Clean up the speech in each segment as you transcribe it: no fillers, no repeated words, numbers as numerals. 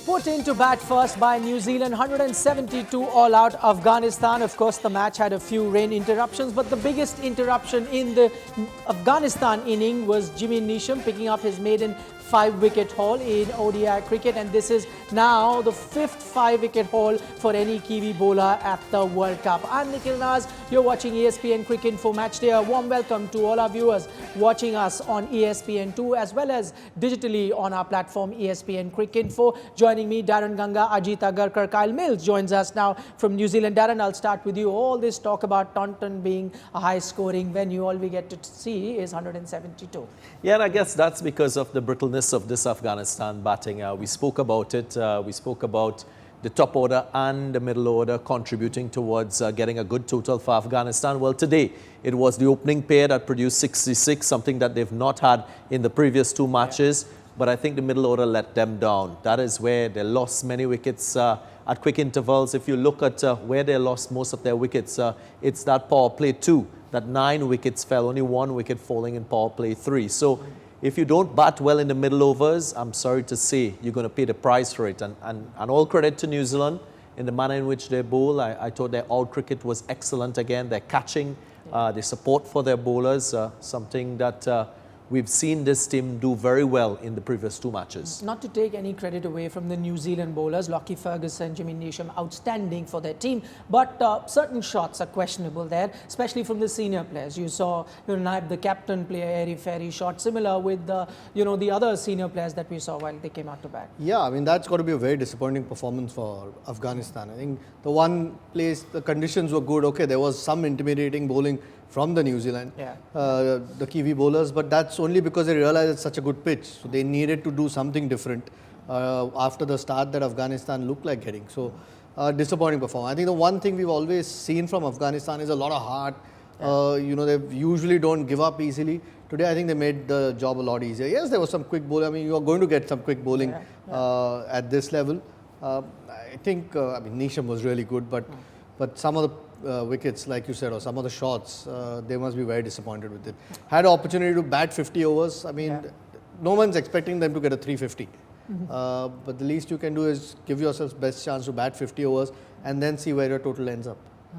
Put into bat first by New Zealand, 172 all out. Afghanistan, of course, the match had a few rain interruptions, but the biggest interruption in the Afghanistan inning was Jimmy Neesham picking up his maiden 5-wicket haul in ODI cricket, and this is now the 5th 5-wicket haul for any Kiwi bowler at the World Cup. I'm Nikhil Naz. You're watching ESPN Cricinfo Matchday. A warm welcome to all our viewers watching us on ESPN2 as well as digitally on our platform ESPN Cricinfo. Joining me, Darren Ganga, Ajit Agarkar, Kyle Mills joins us now from New Zealand. Darren, I'll start with you. All this talk about Taunton being a high-scoring venue, all we get to see is 172. Yeah, and I guess that's because of the brittleness of this Afghanistan batting. We spoke about it. We spoke about the top order and the middle order contributing towards getting a good total for Afghanistan. Well, today it was the opening pair that produced 66, something that they've not had in the previous two matches. Yeah. But I think the middle order let them down. That is where they lost many wickets at quick intervals. If you look at where they lost most of their wickets, it's that power play 2, that 9 wickets fell, only 1 wicket falling in power play 3. So if you don't bat well in the middle overs, I'm sorry to say, you're going to pay the price for it. And all credit to New Zealand in the manner in which they bowl. I thought their out cricket was excellent again. Their catching, their support for their bowlers, something that we've seen this team do very well in the previous two matches. Not to take any credit away from the New Zealand bowlers, Lockie Ferguson, Jimmy Neesham, outstanding for their team, but certain shots are questionable there, especially from the senior players. You saw Naib, the captain, play a airy-fairy shot, similar with the other senior players that we saw while they came out to bat. Yeah, I mean, that's got to be a very disappointing performance for Afghanistan. I think the one place, the conditions were good. Okay, there was some intimidating bowling from the New Zealand, the Kiwi bowlers, but that's only because they realized it's such a good pitch. So they needed to do something different after the start that Afghanistan looked like getting. So disappointing performance. I think the one thing we've always seen from Afghanistan is a lot of heart. They usually don't give up easily. Today, I think they made the job a lot easier. Yes, there was some quick bowling. I mean, you are going to get some quick bowling at this level. I think, Neesham was really good, but some of the wickets, like you said, or some of the shots, they must be very disappointed with it. Had an opportunity to bat 50 overs. I mean, no one's expecting them to get a 350. But the least you can do is give yourself best chance to bat 50 overs and then see where your total ends up.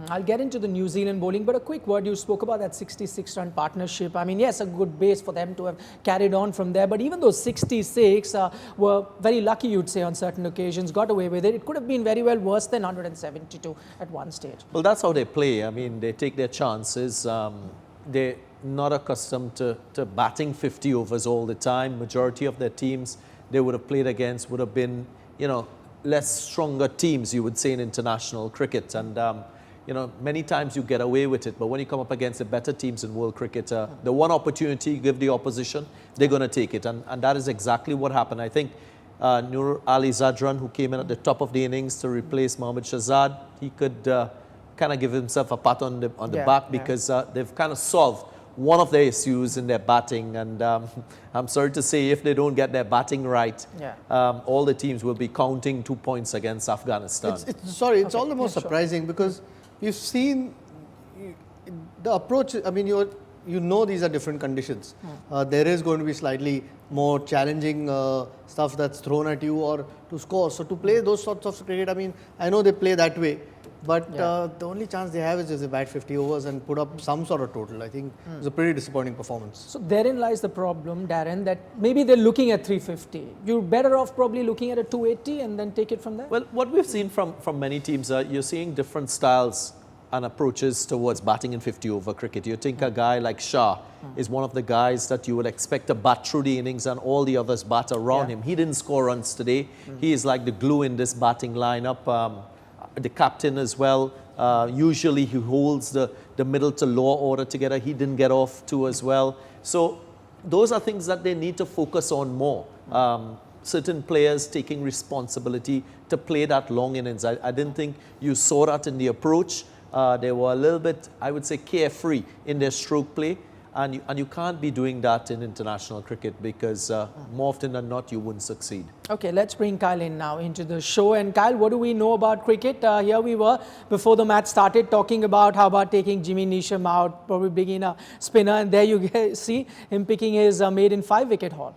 I'll get into the New Zealand bowling, but a quick word. You spoke about that 66-run partnership. I mean, yes, a good base for them to have carried on from there. But even those 66 were very lucky, you'd say, on certain occasions, got away with it. It could have been very well worse than 172 at one stage. Well, that's how they play. I mean, they take their chances. They're not accustomed to batting 50 overs all the time. Majority of their teams they would have played against would have been, less stronger teams, you would say, in international cricket. And many times you get away with it, but when you come up against the better teams in world cricket, the one opportunity you give the opposition, they're going to take it. And that is exactly what happened. I think Nur Ali Zadran, who came in at the top of the innings to replace Mohammad Shahzad, he could kind of give himself a pat on the back because they've kind of solved one of their issues in their batting. And I'm sorry to say, if they don't get their batting right, all the teams will be counting 2 points against Afghanistan. It's all the more surprising because you've seen the approach. I mean, these are different conditions. There is going to be slightly more challenging stuff that's thrown at you or to score. So to play those sorts of cricket, I mean, I know they play that way, but the only chance they have is if they bat 50 overs and put up some sort of total. I think it's a pretty disappointing performance. So therein lies the problem, Darren, that maybe they're looking at 350. You're better off probably looking at a 280 and then take it from there? Well, what we've seen from many teams, you're seeing different styles and approaches towards batting in 50 over cricket. You think a guy like Shah is one of the guys that you would expect to bat through the innings and all the others bat around him. He didn't score runs today. He is like the glue in this batting lineup. The captain as well. Usually he holds the middle to lower order together. He didn't get off too as well. So those are things that they need to focus on more. certain players taking responsibility to play that long innings. I didn't think you saw that in the approach. They were a little bit, I would say, carefree in their stroke play. And you can't be doing that in international cricket because more often than not, you wouldn't succeed. Okay, let's bring Kyle in now into the show. And Kyle, what do we know about cricket? Here we were before the match started talking about how about taking Jimmy Neesham out, probably bringing a spinner. And there you see him picking his maiden 5-wicket haul.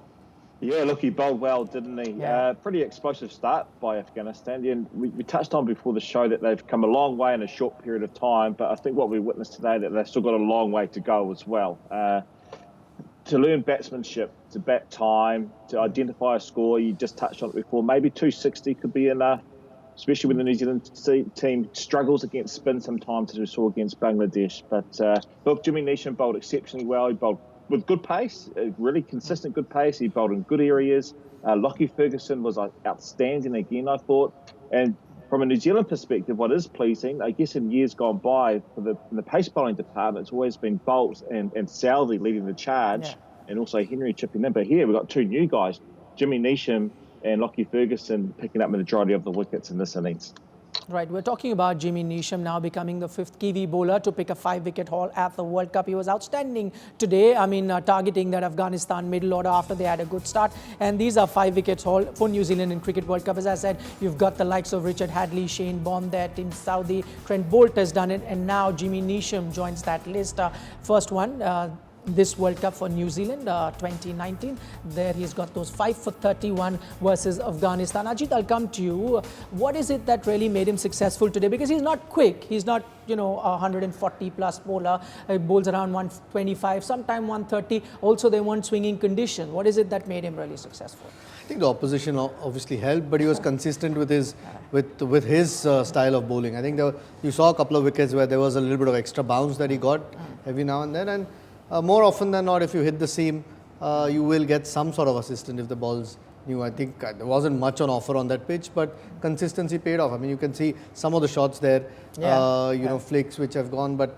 Yeah, look, he bowled well, didn't he? Yeah. Pretty explosive start by Afghanistan. And we touched on before the show that they've come a long way in a short period of time. But I think what we witnessed today, that they've still got a long way to go as well. To learn batsmanship, to bat time, to identify a score, you just touched on it before. Maybe 260 could be enough, especially when the New Zealand team struggles against spin sometimes, as we saw against Bangladesh. But look, Jimmy Neesham bowled exceptionally well. He bowled with good pace, really consistent good pace. He bowled in good areas. Lockie Ferguson was outstanding again, I thought. And from a New Zealand perspective, what is pleasing, I guess in years gone by, in the pace bowling department, it's always been Bolt and Southey leading the charge, and also Henry chipping in. But here we've got two new guys, Jimmy Neesham and Lockie Ferguson, picking up the majority of the wickets in this innings. Right, we're talking about Jimmy Neesham now becoming the 5th Kiwi bowler to pick a 5-wicket haul at the World Cup. He was outstanding today, targeting that Afghanistan middle order after they had a good start. And these are 5 wickets haul for New Zealand in Cricket World Cup. As I said, you've got the likes of Richard Hadley, Shane Bond there, Tim Southey, Trent Bolt has done it, and now Jimmy Neesham joins that list. First one. This World Cup for New Zealand 2019. There he's got those 5 for 31 versus Afghanistan. Ajit, I'll come to you. What is it that really made him successful today? Because he's not quick. He's not, a 140 plus bowler. He bowls around 125, sometime 130. Also, they want swinging conditions. What is it that made him really successful? I think the opposition obviously helped, but he was consistent with his style of bowling. I think you saw a couple of wickets where there was a little bit of extra bounce that he got every now and then. And more often than not, if you hit the seam, you will get some sort of assistance if the ball's new. I think there wasn't much on offer on that pitch, but consistency paid off. I mean, you can see some of the shots there, flicks which have gone, but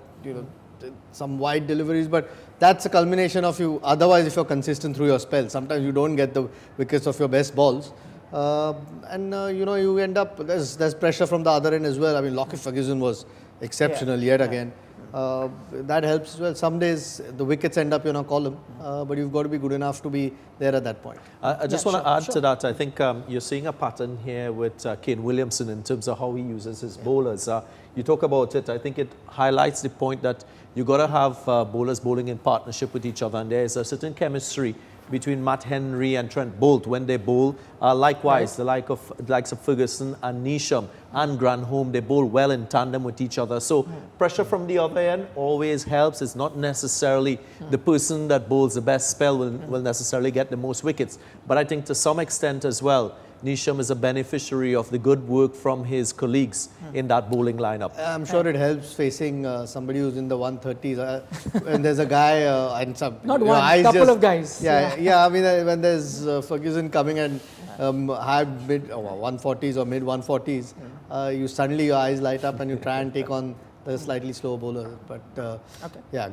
some wide deliveries. But that's a culmination of you. Otherwise, if you're consistent through your spell, sometimes you don't get the wickets of your best balls. You end up, there's pressure from the other end as well. I mean, Lockie Ferguson was exceptional yet again. That helps as well. Some days the wickets end up in a column, but you've got to be good enough to be there at that point. I just want to add to that. I think you're seeing a pattern here with Kane Williamson in terms of how he uses his bowlers. You talk about it, I think it highlights the point that you've got to have bowlers bowling in partnership with each other, and there is a certain chemistry between Matt Henry and Trent Bolt when they bowl. Likewise, the likes of Ferguson and Neesham and Granholm, they bowl well in tandem with each other. So pressure from the other end always helps. It's not necessarily the person that bowls the best spell will necessarily get the most wickets. But I think to some extent as well, Neesham is a beneficiary of the good work from his colleagues in that bowling lineup. I'm sure it helps facing somebody who's in the 130s. When there's a guy and some couple of guys. I mean, when there's Ferguson coming and high mid 140s or mid 140s, you suddenly your eyes light up and you try and take on the slightly slow bowler. But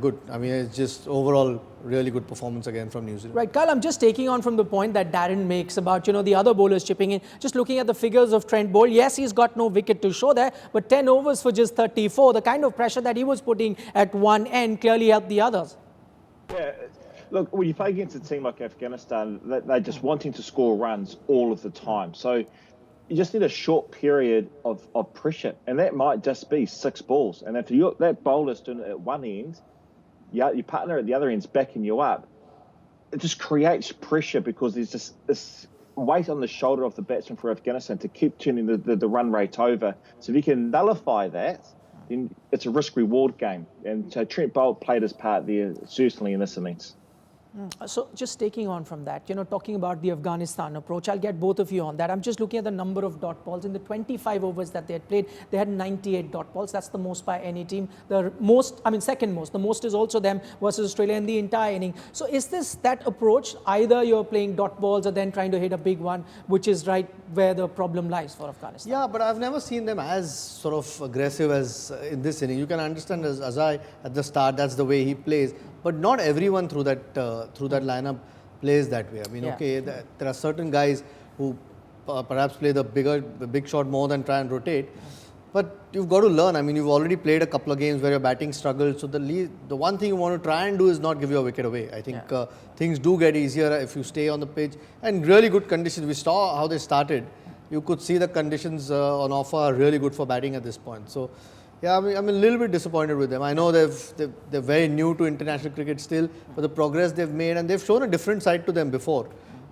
good. I mean, it's just overall really good performance again from New Zealand. Right, Kyle, I'm just taking on from the point that Darren makes about, the other bowlers chipping in. Just looking at the figures of Trent Bolt, yes, he's got no wicket to show there, but 10 overs for just 34. The kind of pressure that he was putting at one end clearly helped the others. Yeah, look, when you play against a team like Afghanistan, they're just wanting to score runs all of the time. So you just need a short period of pressure, and that might just be 6 balls. And if that bowler's doing it at one end, your partner at the other end's backing you up, it just creates pressure because there's just this weight on the shoulder of the batsman for Afghanistan to keep turning the run rate over. So if you can nullify that, then it's a risk-reward game. And so Trent Bolt played his part there, certainly in this innings. So just taking on from that, talking about the Afghanistan approach, I'll get both of you on that. I'm just looking at the number of dot balls. In the 25 overs that they had played, they had 98 dot balls. That's the most by any team. Second most. The most is also them versus Australia in the entire inning. So is this that approach? Either you're playing dot balls or then trying to hit a big one, which is right where the problem lies for Afghanistan. Yeah, but I've never seen them as sort of aggressive as in this inning. You can understand as Azai at the start, that's the way he plays. But not everyone through that lineup plays that way. I mean, there are certain guys who perhaps play the big shot more than try and rotate. But you've got to learn. I mean, you've already played a couple of games where your batting struggled. So the one thing you want to try and do is not give your wicket away. I think things do get easier if you stay on the pitch. And really good conditions. We saw how they started. You could see the conditions on offer are really good for batting at this point. So, yeah, I mean, I'm a little bit disappointed with them. I know they're very new to international cricket still, but the progress they've made, and they've shown a different side to them before.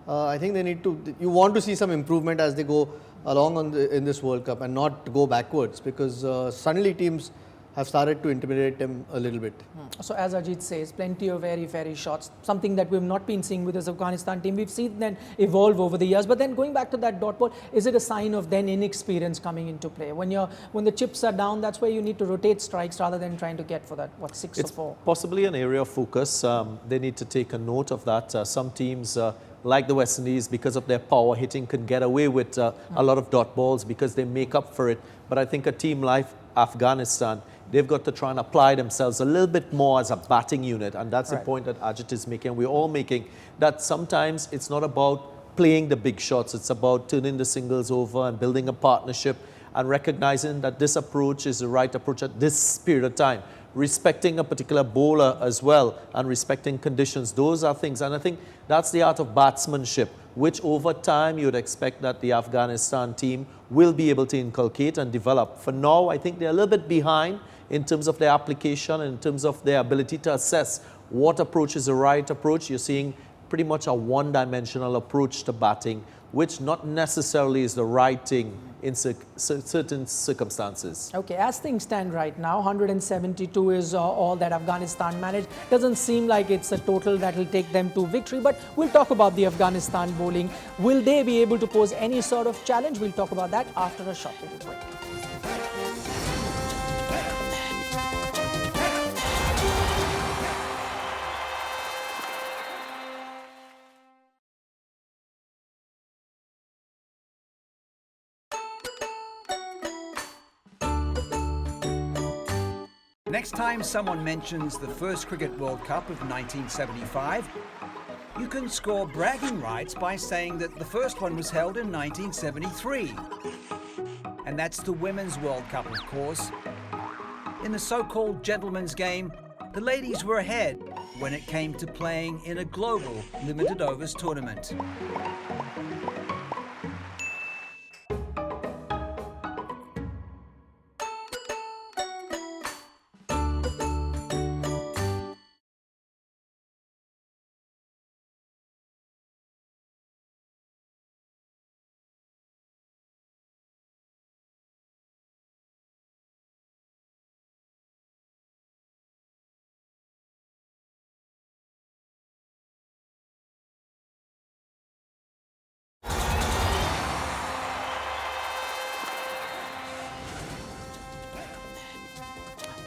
I think they need to. You want to see some improvement as they go along in this World Cup and not go backwards, because suddenly teams have started to intimidate them a little bit. So as Ajit says, plenty of very shots, something that we've not been seeing with this Afghanistan team. We've seen them evolve over the years, but then going back to that dot ball, is it a sign of then inexperience coming into play? When the chips are down, that's where you need to rotate strikes rather than trying to get for that, 6 or 4? Possibly an area of focus. They need to take a note of that. Some teams like the West Indies, because of their power hitting, can get away with a lot of dot balls because they make up for it. But I think a team like Afghanistan, they've got to try and apply themselves a little bit more as a batting unit. And that's the point that Ajit is making. We're all making that sometimes it's not about playing the big shots. It's about turning the singles over and building a partnership and recognizing that this approach is the right approach at this period of time. Respecting a particular bowler as well and respecting conditions. Those are things. And I think that's the art of batsmanship, which over time you would expect that the Afghanistan team will be able to inculcate and develop. For now, I think they're a little bit behind in terms of their application and in terms of their ability to assess what approach is the right approach. You're seeing pretty much a one-dimensional approach to batting, which not necessarily is the right thing in certain circumstances. Okay, as things stand right now, 172 is all that Afghanistan managed. Doesn't seem like it's a total that will take them to victory, but we'll talk about the Afghanistan bowling. Will they be able to pose any sort of challenge? We'll talk about that after a short little break. Next time someone mentions the first Cricket World Cup of 1975, you can score bragging rights by saying that the first one was held in 1973. And that's the Women's World Cup, of course. In the so-called gentleman's game, the ladies were ahead when it came to playing in a global limited overs tournament.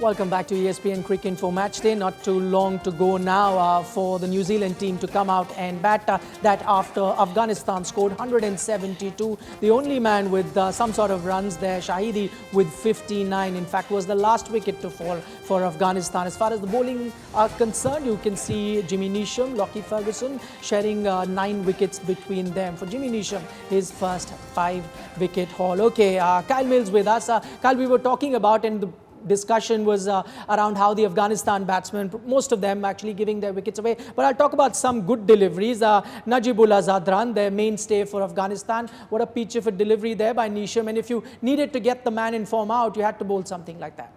Welcome back to ESPN Cricinfo Match Day. Not too long to go now for the New Zealand team to come out and bat. That after Afghanistan scored 172. The only man with some sort of runs there, Shahidi, with 59. In fact, was the last wicket to fall for Afghanistan. As far as the bowling are concerned, you can see Jimmy Neesham, Lockie Ferguson sharing 9 wickets between them. For Jimmy Neesham, his first 5-wicket haul. Okay, Kyle Mills with us. Kyle, we were talking about, and the discussion was around how the Afghanistan batsmen, most of them actually giving their wickets away. But I'll talk about some good deliveries. Najibullah Zadran, their mainstay for Afghanistan. What a peach of a delivery there by Neesham. And if you needed to get the man in form out, you had to bowl something like that.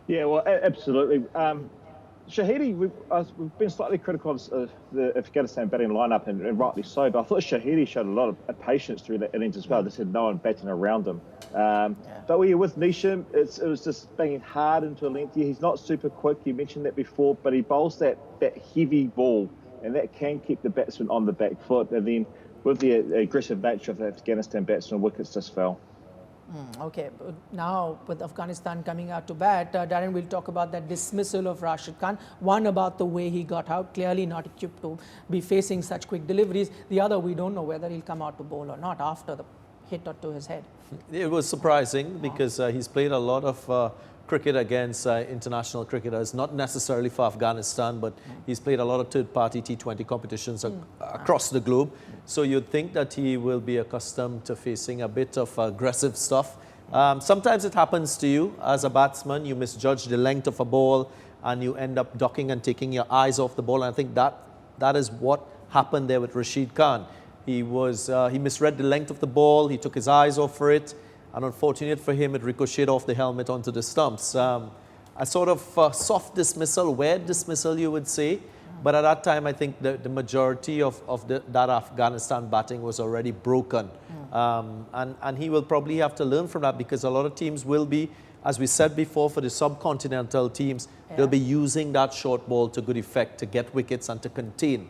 Yeah, well, absolutely. Shahidi, we've been slightly critical of the Afghanistan batting lineup, and rightly so, but I thought Shahidi showed a lot of patience through that innings as well. They had no one batting around him. But with Neesham, it was just banging hard into a length. He's not super quick, you mentioned that before, but he bowls that heavy ball, and that can keep the batsman on the back foot. And then with the aggressive nature of the Afghanistan batsman, wickets just fell. Okay, now with Afghanistan coming out to bat, Darren, we'll talk about that dismissal of Rashid Khan. One, about the way he got out, clearly not equipped to be facing such quick deliveries. The other, we don't know whether he'll come out to bowl or not after the hit to his head. It was surprising because he's played a lot of cricket against international cricketers, not necessarily for Afghanistan, but he's played a lot of third-party T20 competitions across the globe. So you'd think that he will be accustomed to facing a bit of aggressive stuff. Sometimes it happens to you as a batsman. You misjudge the length of a ball and you end up ducking and taking your eyes off the ball. And I think that is what happened there with Rashid Khan. He misread the length of the ball. He took his eyes off for it. And unfortunate for him, it ricocheted off the helmet onto the stumps. A sort of soft dismissal, weird dismissal, you would say. But at that time, I think the majority of that Afghanistan batting was already broken. And he will probably have to learn from that, because a lot of teams will be, as we said before, for the subcontinental teams, they'll be using that short ball to good effect to get wickets and to contain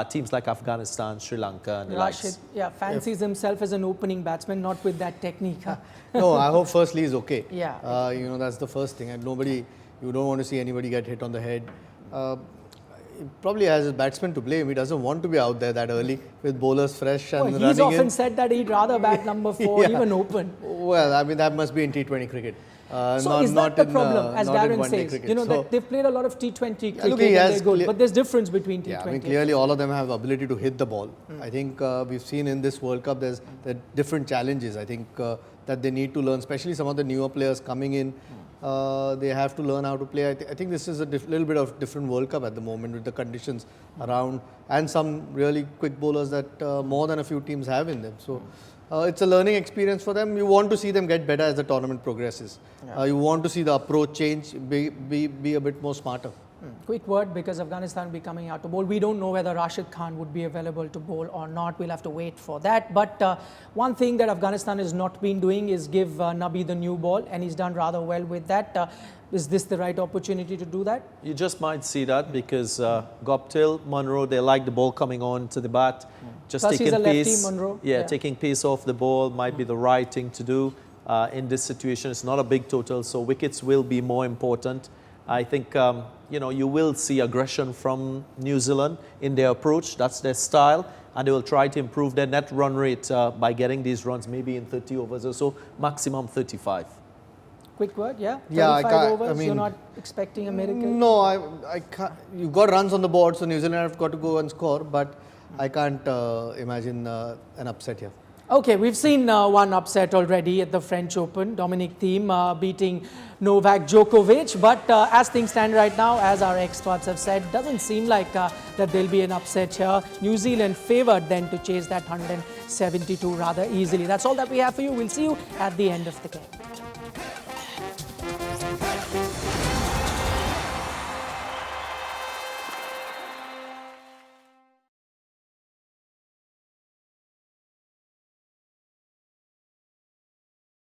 teams like Afghanistan, Sri Lanka and the likes. Fancies himself as an opening batsman, not with that technique. No, I hope firstly he's okay. Yeah. You know, that's the first thing. And you don't want to see anybody get hit on the head. He probably has his batsman to blame. He doesn't want to be out there that early with bowlers fresh and running in. He's often said that he'd rather bat number 4, even open. Well, I mean, that must be in T20 cricket. So is that the problem, as Darren says? Cricket. You know, that they've played a lot of T20 cricket and look, they're good, but there's difference between T20. Yeah, I mean, clearly all of them have ability to hit the ball. I think we've seen in this World Cup there different challenges. I think that they need to learn, especially some of the newer players coming in. They have to learn how to play. I think this is a little bit of different World Cup at the moment with the conditions around and some really quick bowlers that more than a few teams have in them. So it's a learning experience for them. You want to see them get better as the tournament progresses. You want to see the approach change, be a bit more smarter. Quick word, because Afghanistan will be coming out to bowl. We don't know whether Rashid Khan would be available to bowl or not. We'll have to wait for that. But one thing that Afghanistan has not been doing is give Nabi the new ball, and he's done rather well with that. Is this the right opportunity to do that? You just might see that because Goptil, Munro, they like the ball coming on to the bat. Just Plus taking he's a pace. lefty, Munro. Taking pace off the ball might be the right thing to do in this situation. It's not a big total, so wickets will be more important. I think you will see aggression from New Zealand in their approach. That's their style, and they will try to improve their net run rate by getting these runs maybe in 30 overs or so, maximum 35. Quick word, yeah? 35 Yeah, overs, I mean, you're not expecting a miracle? No, I can't. You've got runs on the board, so New Zealand have got to go and score, but I can't imagine an upset here. Okay, we've seen one upset already at the French Open. Dominic Thiem beating Novak Djokovic. But as things stand right now, as our experts have said, doesn't seem like that there'll be an upset here. New Zealand favoured then to chase that 172 rather easily. That's all that we have for you. We'll see you at the end of the game.